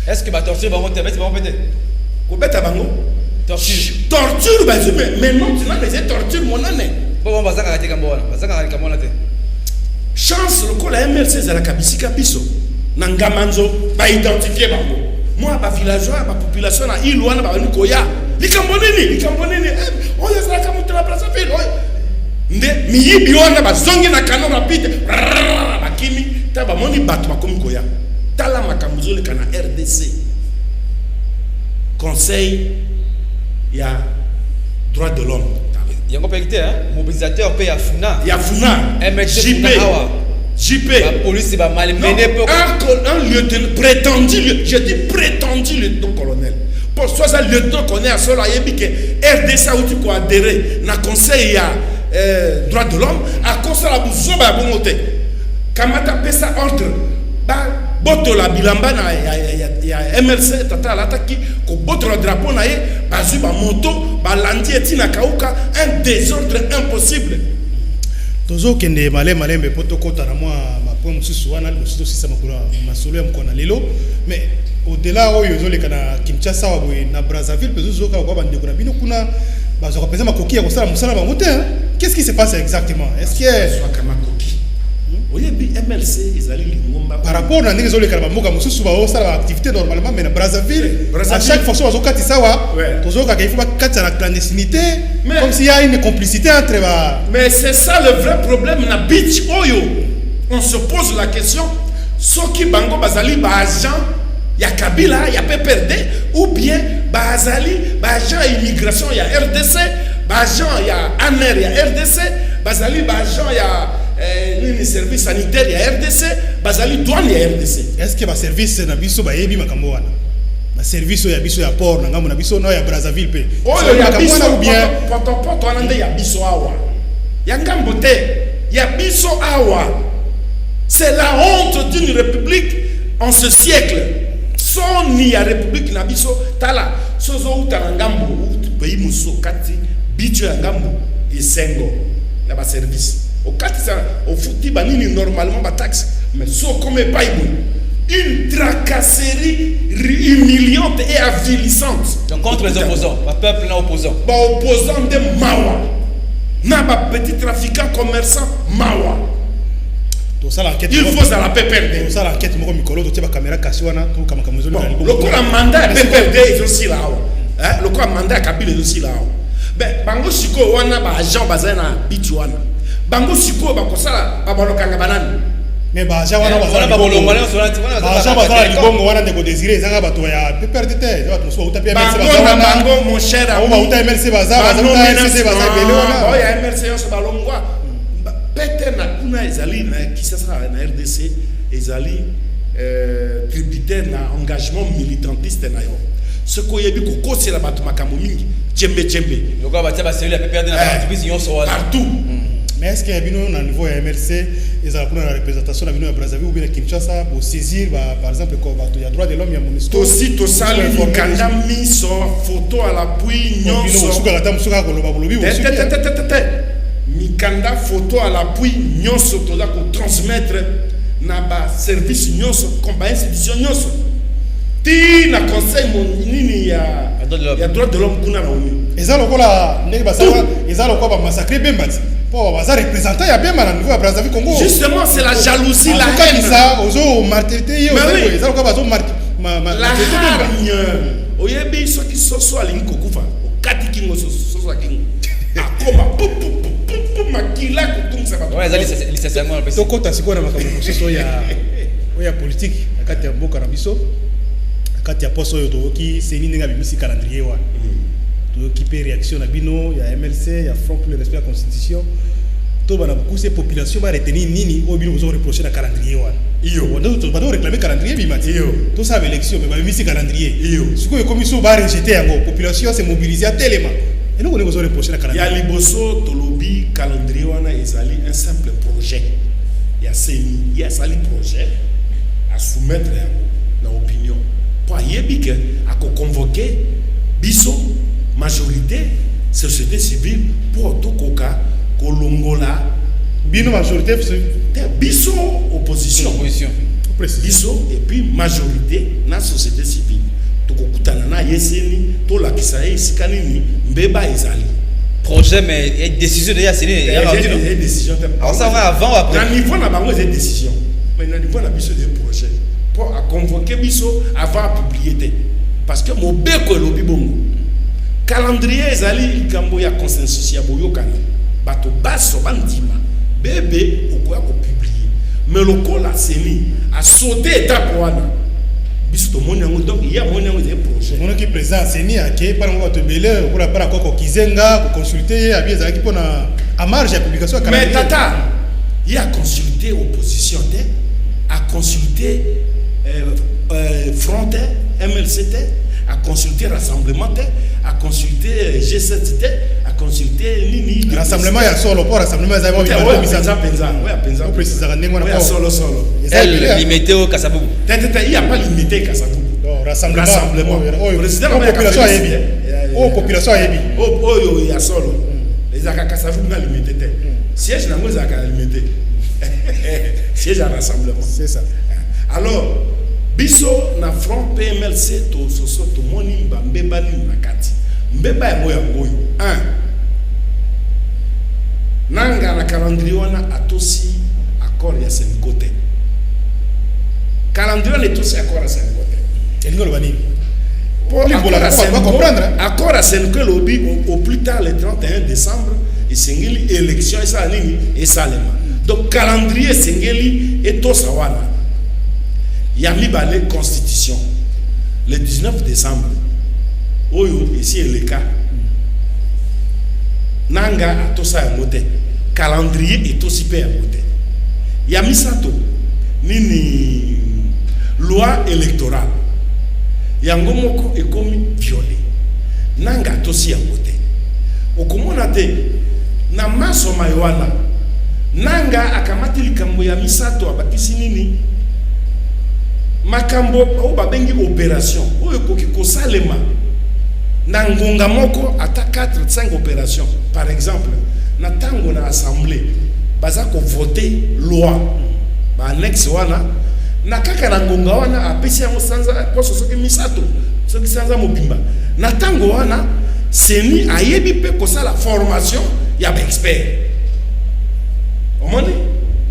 Est-ce que ma torture va monter? C'est pas peut-être. Kobeta bango. Torture. Torture, mais non, tu n'as pas de torture, mon année. Bon, on va s'en arrêter comme moi. Chance, le coup, la MLC, c'est la Kabisika Biso. Nangamanzo, pas identifié bango. Moi, ma villageois, ma population, na Ilouana, ba Nikoya. Li Cambonini. Oh, il y a la Kamutra la place à ville. Nde, mi biwana, ba zongi na canon rapide. Bakimi, taba moni batma comme Koya. Tala makambuzo le kana RDC. Conseil, il y a droit de l'homme. Il y a un peu mobilisateur paye à Funa. Il y a Funa. JP. La police va malmener. Un lieutenant, je dis prétendu lieutenant-colonel. Pour soit ça lieutenant-colonel, cela y est que RDC où tu peux adhérer, na conseil à droit de l'homme, à conseil à Bousso, à Bongote. Kamata pesa ordre. Boto la bilamba na ya MLC tata lataki ko boto la drapeau na ye bazu ba moto ba landi etina kauka un désordre impossible. Tozo kende malembe poto kota na moi ma point mususu wana mususu sisa makura masolo ya mkona lelo mais au-delà oyo zo lekana Kinshasa wa na Brazzaville pezo zo ka kwa bande kuna bino kuna bazo ko pesa makoki ya kosala musala bango te. Qu'est-ce qui se passe exactement? Est-ce que soit kama koki oui, MLC, ils allaient par rapport à les autres Moka Moussou, activité normalement, mais à Brazzaville, à chaque fois, on a il faut pas la clandestinité, comme s'il y a une complicité entre. Mais c'est ça le vrai problème, na beach oyo. On se pose la question, Soki Bango Bazali, agent, il y a Kabila, il y a PPRD, ou bien Bazali, agent immigration, il y a RDC, agent, il y a ANER, il y a RDC, Bazali, agent, il y a le service sanitaire, il y a RDC, Bazali douane, il y a RDC. Est-ce que le service na biso ba yebi makambo wana? Le service ya biso ya port na ngamu na biso no ya Brazzaville pe. Oh, il y a biso ou bien poto anande ya biso awa. Ya ngambo te, ya biso awa. C'est la honte d'une république en ce siècle. Son ni ya république na biso tala sozo uta ngambo pays muso kati bicho ya ngambo isengo na ba service. Au cas au fouti banini normalement ba taxe mais so comme pas une tracasserie humiliante et avilissante. Donc contre les opposants, le peuple là opposant. Ba opposant de Mawa. Na ba petit trafiquant commerçant Mawa. Il faut ça la PPRD. Ça l'enquête mo mikolo to ba caméra kasiwana to kama kamuzo le cours mandat PPRD ils aussi là. Hein le cours mandat Kabila ils aussi là. Ben bango siko wana ba agent bazana bichwana. Bango siko ba kosala ba bolokanga banani. Mais ba wana ba bolongwa na solati wana ba libongo wana ndeko désiré zanga bato ya PPRD te bato so utapia MLC ba bango mon cher ami ba uta MLC baza MLC baza bele wana ba ya MLC yo so balongwa pete na kuna ezali na kisasa na RDC ezali tributaire na engagement militantiste na yo ce ko yebi ko kosela bato makambo mingi tchembe lokwa batia ba cellule ya PPRD na activiste yo so partout. Mais est-ce qu'il y a un niveau de MLC, ils ont la représentation de Brazzaville ou bien Kinshasa pour saisir, par exemple, il y a droit de l'homme, il y a MONUSCO. Aussi, tout ça, Mikanda mis son photo à l'appui, Mikanda photo à l'appui, nyonso tola ko transmettre na ba service nyonso, compagnie institution nyonso. Ti na conseil monini ya droit de l'homme kuna na oni. Ezalo kola ndenge basala, ezalo ko ba massacrer bembati. Pour les représentants, il y a bien mal à Brazzaville Congo. Justement, c'est la jalousie, la haine. Ça, aux martyrs, la hargne. Oyebi ceux qui sont soit les Nkokufa, au Katikingo, soit Kingo. Akoma, makila kutum ça va. Ouais, c'est licenciement. Donc quand tu as quoi dans ma communauté, il y a politique, quand tu as beaucoup d'ambition, quand tu as pas soyo qui c'est ni n'enga bimisi calendrier wa. Qui peut réaction à Bino, il y a MLC, il y a Front pour le respect de la Constitution. Tout le monde ces populations va retenir Nini ou bien vous ont reproché le calendrier. On doit réclamer le calendrier, tout ça avec l'élection, mais il y a calendrier. Ce que la commission va rejeter, la population s'est mobilisée à tellement. Et nous, on vous a reproché le calendrier. Il y a Liboso, Tolobi, calendrier, il un simple projet. Il y a CENI, il y a un projet à soumettre à l'opinion. Pour y à convoquer Bisso. Majorité, société civile, pour tout coca, Kolongola, Bino majorité, Bisso, opposition. Bisso, et puis majorité, na société civile tokokutana na yeseni to la kisaye sikanini mbeba ezali projet mais décision déjà c'est des décisions alors ça va avant ou après na niveau na bango des décisions mais na niveau na biso des projets pour à convoquer biso avant publier parce que mo beko lobi bongo calendrier ezali likambo ya consensus ya boyokana bato baso bandima bébé okoya ko publier mais lokola seni a sauté étape wana biso to moni yango donc il y a moni yango des projets on qui présent seni ake par ngo to belé pour la para ko kizenga ko consulter abi ezaki pona à marge ya publication mais tata il a consulté opposition a consulté front MLCT a consulté rassemblement a consulté G7 a consulté Nini rassemblement ya solo pour rassemblement za mo biso penza préciser ndenge wana solo elle limité au Kasabougou il y a pas limité Kasabougou non rassemblement président population yebi population yebi il y a solo les aka Kasabougou na limité siège na ngoza ka limité siège à rassemblement c'est ça alors biso na front PMLC to soso to moni mbeba ni nakati mbeba ya moya ngoyo 1 nanga na calendrier wana atosi accord ya Senikote calendrier ne tosi accord ya Senikote elingo lobani pour comprendre accord ya Senikote lobi au plus tard le 31 décembre et sengeli élection et ça nini et salema donc calendrier sengeli et tosa wana Yami Balé Constitution le 19 décembre. Oyo ici est le cas. Nanga a tout ça à côté. Calendrier est aussi peu à côté. Yami Sato nini loi électorale. Yangomoko est commis violé. Nanga a aussi à côté. Okomonate na maso maywana. Nanga akamati likambo Yami Sato abakisi nini. Makambo o babengi opération oyo koki kosalema na ngonga moko ata 4-5 opérations par exemple na tango na assemblée baza ko voter loi ba annexe wana na kaka na ngonga wana apesi yango sanza poso soki misato soki sanza mobimba na tango wana seni ayebi pe kosala formation ya ba expert omoni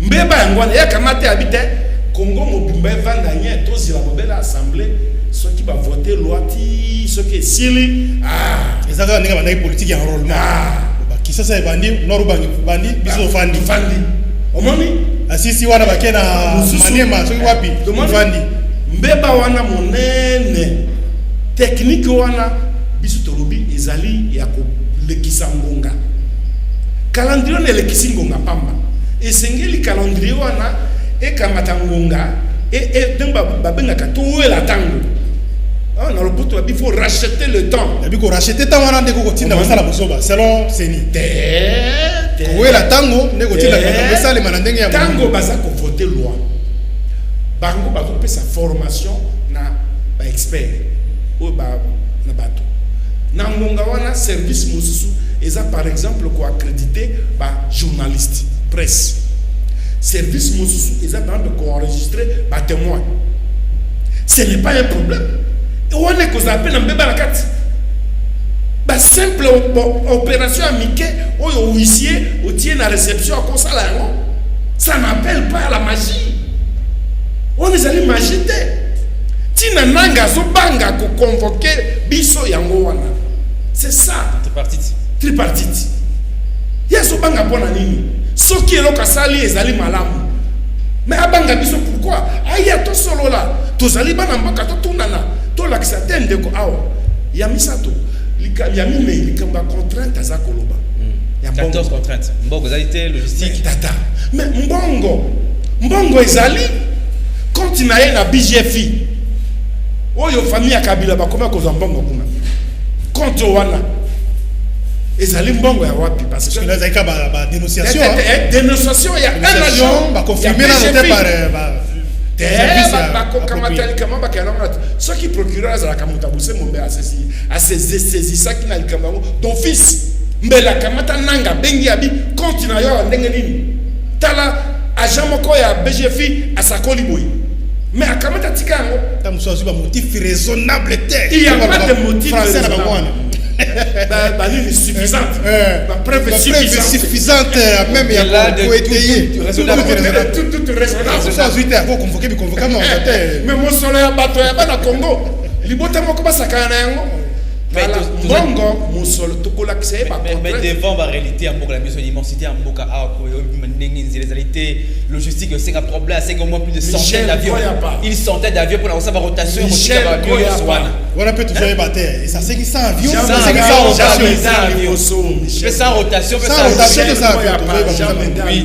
mbeba yango wana ya kamate habite Congo mobimba vanda nye tozi la mobile assemblée ceux qui va voter loi ti ceux qui sili ezaka ndenge bana politique en rôle ba kisasa e bandi noru bandi biso fandi omoni asisi wana bakena maniema soki wapi fandi mbeba wana monene technique wana biso tolobi ezali ya ko lekisa ngonga calendrier ne lekisi ngonga pamba esengeli calendrier wana et kamatangonga et demba babenga katowe la tango ah na lopoto il faut racheter le temps il faut racheter temps wana ndeko kotinda basala bosoba selon seni kowe la tango ndeko kotinda basala manandenge ya tango baza ko voter loi bango bazo pesa formation na ba expert o ba na bato na ngonga wana service mususu eza par exemple ko accréditer ba journaliste presse service Moussou, ils ont besoin de enregistrer par témoin. Ce n'est pas un problème. Et on est qu'on appelle un bébé à la carte. Bah, simple opération amicale, au huissier, au tient la réception, à ça là, ça n'appelle pas à la magie. On est allé magiter. Tina nanga zo banga ko convoquer biso yango wana. C'est ça. Tripartite. Ya zo banga pona nini? Ce qui est là, kasali ezali malamu. Mais abanga biso pourquoi? Aya to solo là. To zali bana mbaka to tunana. To la kisatende ko awa. Ya misato. Ya mime likamba contrainte za koloba. Ya 14 contraintes. Mbongo zalité logistique. Tata. Mais mbongo ezali quand il na na BGFI. Oyo famille ya Kabila ba koma ko za mbongo kuna. Quand wana ezali mbongo ya wapi parce que là zaka ba dénonciation dénonciation il y a un agent ba confirmer la note par ba kamatali kama ba kana ce qui procureur za kamuta buse mombe asesi ça qui na likambango ton fils mbela kamata nanga bengi abi continue yo ndenge nini tala agent moko ya BGFI asakoli boy Mais à Kamata Tikango, T'as un motif raisonnable. Il n'y a pas de motif raisonnable. Suffisante. La preuve suffisante. Même il y a tout raisonnable. Tout raisonnable. Ça, il faut convoquer, mais mon soleil a battu à Congo. Libota Mokoba Sakana. Bongo, mon sol, tout l'accès. Mais devant la réalité, la mission d'immensité, les réalités logistiques, c'est un problème, c'est au moins plus de centaines d'avions. Une centaine d'avions pour la rotation. On a peut toujours ébattre. Et ça, c'est 100 avions. Sans rotation. Oui,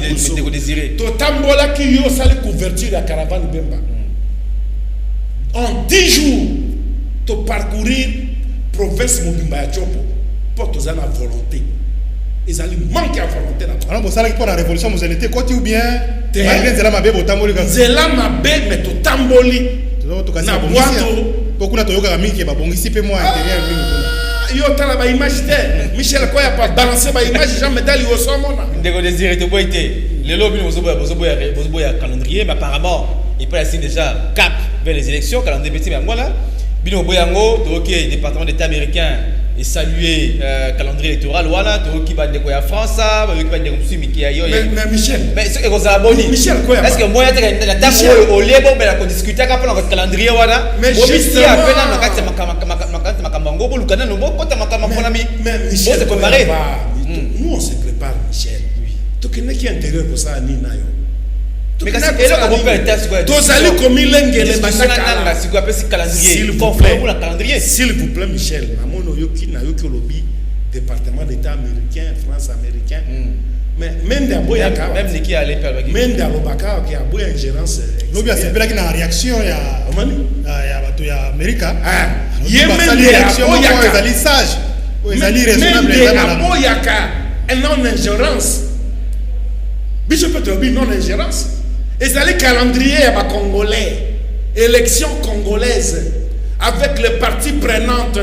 désiré. Totambola qui y a une couverture de la caravane Bemba. En 10 jours, tu parcourir province Mobimba ya Chopo pour tous en volonté. Ils allaient manquer à volonté. Alors vous savez pour la révolution vous allez quoi ou bien malgré Zela Mabé Botamboli comme Zela Mabé mais to tamboli. Na boato beaucoup na toyoka mingi ba bongisi pe moi intérieur mingi. Yo tala ba image te Michel Koya pas balancer ba image Jean Medali au somona. Ndeko désiré to boité. Les lobbies vous ya calendrier mais apparemment il peut laisser déjà cap vers les élections calendrier petit mais moi là Bino Boyango, le département d'État américain et saluer calendrier électoral voilà qui va découvrir France qui va découvrir mais Michel mais ce que vous avez Michel quoi est-ce que moi la dame au lebo mais la discuter après notre calendrier voilà mais juste après là nakati makambango pour lukana no kota makamafona mi mais Michel c'est préparé nous on se prépare Michel tout qui n'est qui intérieur pour ça ni nayo mais quand c'est là qu'on peut être quoi tozali komi lengele basaka si quoi peut si calendrier s'il vous plaît pour la calendrier s'il vous plaît Michel namono yoki na yoki lobby département d'État américain France américain mais même d'aboya ka même c'est qui allait faire même d'alobaka qui a beau ingérence lobby a c'est là qui na réaction ya omani ya bato ya America même réaction ils allaient sage ils allaient raisonnable d'aboya ka non ingérence Bishop Petrobi non ingérence. Et ça les calendrier à Congolais, élections congolaises, avec les parties prenantes,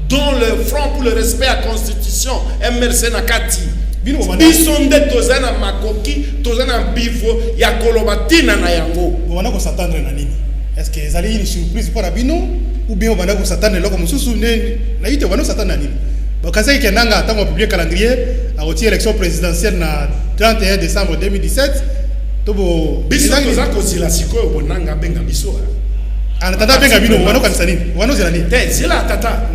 dont le Front pour le respect à la Constitution, MRC Nakati. Bisonde tozana makoki, tozana bifo, ya kolobatina na yango. On va s'attendre à nini? Est-ce que ça une surprise pour Abino ou bien on va s'attendre là comme sous na yite on va s'attendre à nini? Parce que c'est nanga tant on publie calendrier à retirer l'élection présidentielle na 31 décembre 2017. Tobo biso toza kozila sikoyo bonanga benga biso. Ana tata benga bino wana kanisa nini? Wana zela nini? Te zela tata.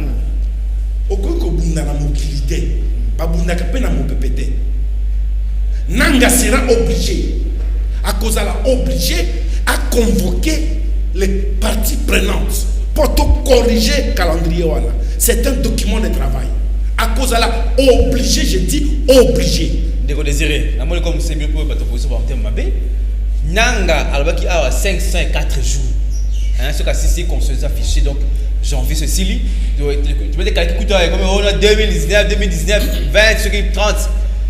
Okoko bunda na mobilité. Ba bunda ka pe na mopepete. Nanga sera obligé à cause la obligé à convoquer les parties prenantes pour tout corriger le calendrier wana. C'est un document de travail. À cause de la obligé, je dis obligé. Déco désiré, la molle comme c'est mieux pour votre position en termes mabé. Nanga albaki a 504 jours. Hein, ce cas-ci c'est qu'on se affiché donc janvier ceci. Tu peux te calculer comme on a 2019, 20 20 30.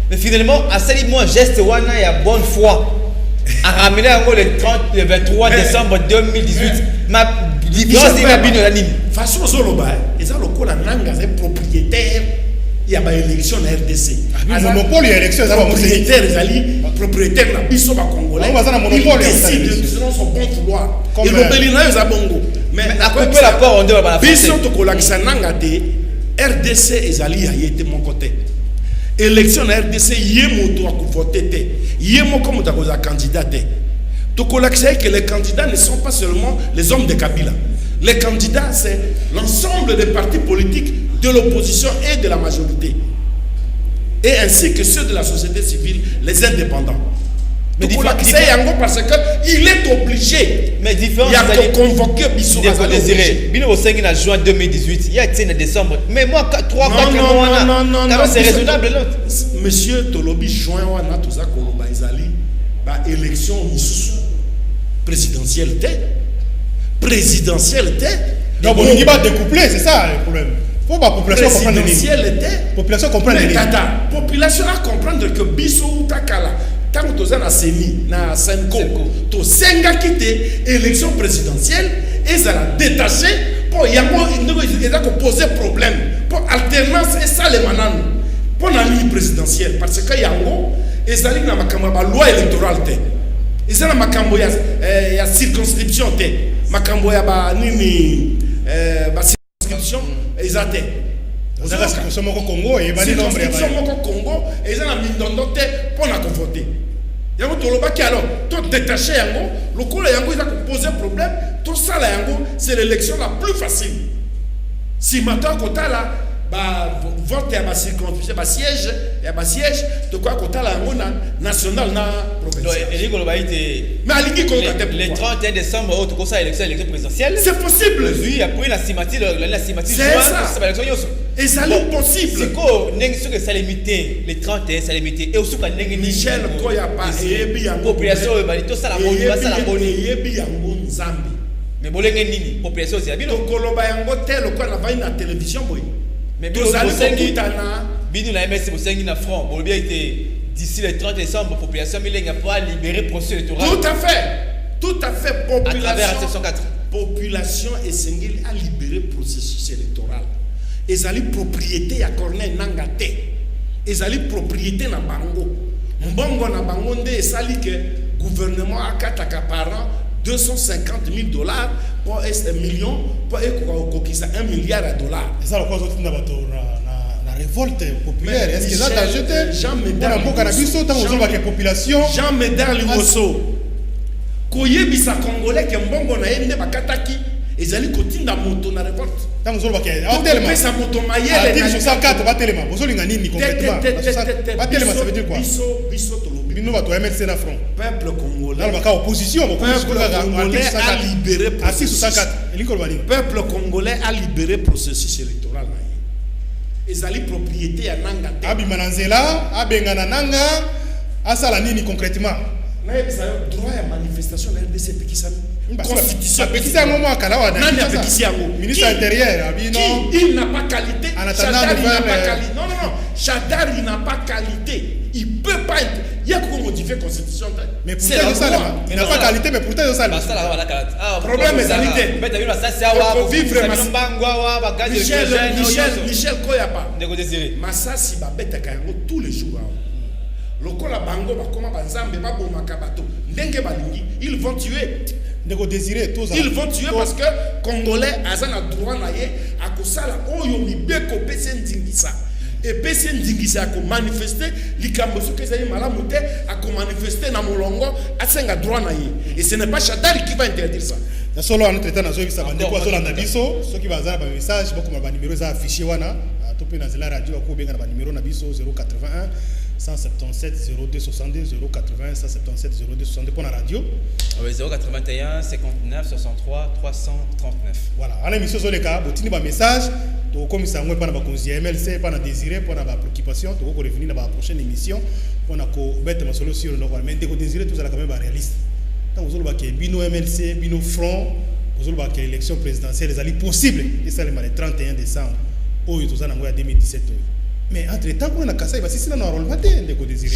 Mais finalement à ce moment geste wana ya bonne foi. À ramener encore le 30 le 23 décembre 2018. Ma différence est la bino la ligne. Façon Zoloba, ils ont le coup la nanga c'est propriétaire. Il y a une élection à RDC. Monopole élection ça va propriétaire propriétaire la biso ba congolais. Ils décident selon son bon vouloir. Ils l'obélina ils abongo. Mais à couper la porte on doit pas la faire. Biso to kolakisa nanga te RDC ezali ya yete mon côté. Élection à RDC yemoto a voter te. Yemo comme ta cause candidat te. To kolakisa que les candidats ne sont pas seulement les hommes de Kabila. Les candidats c'est l'ensemble des partis politiques de l'opposition et de la majorité. Et ainsi que ceux de la société civile, les indépendants. Mais c'est Yango parce qu'il est obligé. Mais différent. Il y a convoqué Bissou Désiré. Bino au 5 juin 2018, il y a 10 décembre. Mais moi, 3-4 mois, non, c'est raisonnable. Monsieur Tolobi, juin, on a tout ça, Koloba Ezali, élection présidentielle. Donc, on ne va pas découpler, c'est ça le problème. Faut la population comprendre les population comprendre les population a comprendre que biso utakala tant que toza na seni na senko to senga kité élection présidentielle et ça la détaché pour yango il a poser problème pour alternance et ça les manan pour la ligne présidentielle parce que yango ezali na makamba ba loi électorale te Ils ont makambo ya circonscription té. Makambo ya ba nini ba circonscription ils ont té. Vous avez circonscription moko Congo et ba ni nombre ya ba. Circonscription moko Congo et ils ont mindondo té pour na voter. Yango toloba ki alors to détacher yango, le coup yango il a posé problème, tout ça là yango c'est l'élection la plus facile. Si maintenant kota là ba vote ya ba circonscription ba siège de quoi kota la yango national na provincial. Mais alingi ko le 31 décembre au ça élection présidentielle. C'est possible. Oui, après la cimatie c'est ça l'élection. Et ça est possible. C'est quoi n'engi que ça limité le 31 ça limité et aussi quand n'engi Michel Koyapa et yango population ba to ça la bonne ba ça la bonne yebi yango nzambi. Mais bolenge nini population c'est bino koloba yango tel ko na vai na télévision boy. Mais bino bosengitana bino na MS bosengi na front bon bien été d'ici le 30 décembre population milenga pas libérer processus électoral. Tout à fait population à travers la section 4. Population et sengeli a libéré processus électoral. Ezali propriété ya Corneille Nangaa te. Ezali propriété na bango. Mbongo na bango nde esali que gouvernement akataka par an $250,000 pour $1 million pour kokisa $1 milliard. Ça le cause na bato na révolte populaire. Est-ce que ça t'a jeté Jean Médard Liboso tant aux autres population Jean Médard Liboso koyebisa congolais que mbongo na yende bakataki ezali kotinda moto na révolte. Tant aux autres telema sa moto mayele na 64 ba telema bozolinga nini complètement ba telema ça veut dire quoi biso tolobi bino bato MLC na front peuple congolais dans le opposition a libéré peuple congolais a libéré processus électoral. Ezali propriété ya Nangaa te. Abi mananzela abengana Nangaa asala nini concrètement? Mais ça droit à manifestation de RDC Pekisami. Constitution Pekisami moment akala wa Nani Pekisami ministre intérieur abino il n'a pas qualité. Chadar il n'a pas qualité. Non. Chadar il n'a pas qualité. Il peut pas il y a comment modifier constitution. Mais pourtant ça il n'a pas qualité mais pourtant ça problème est qualité. Mais t'as vu ça c'est awa vivre Mbangwa wa Michel Koyapa. Masasi ba betaka yango tous les jours. Lokola bango bakoma banzambe babomaka bato ndenge balingi ils vont tuer. Ils vont tuer parce que Congolais azana droit na ye akosala oyo mibeko pese ndingisa et pese ndingisa ko manifester likambo soki ezali malamu te ako manifester na molongo asenga droit na ye et ce n'est pas Chadar qui va interdire ça. Na solo en traité na soki ça bande ko solo na biso soki bazala ba message boko ba numéro za affiché wana to pe na zela radio ko benga na ba numéro na biso 081 177 02 62 080 177 02 62 pour la radio. 081 59 63 339. Voilà, à l'émission sur les cas, vous avez un message, vous comme ça, vous avez un MLC, pas désiré, pour avoir préoccupation, vous allez revenir dans la prochaine émission, pour mettre ma solution, mais dès que vous désirez, tout ça quand même réaliste. Quand vous avez bino MLC, bino front, vous avez l'élection présidentielle, c'est possible, et ça le 31 décembre, tout ça en 2017. Mais entre temps, on a cassé, c'est un rôle matin, dès que vous désirez.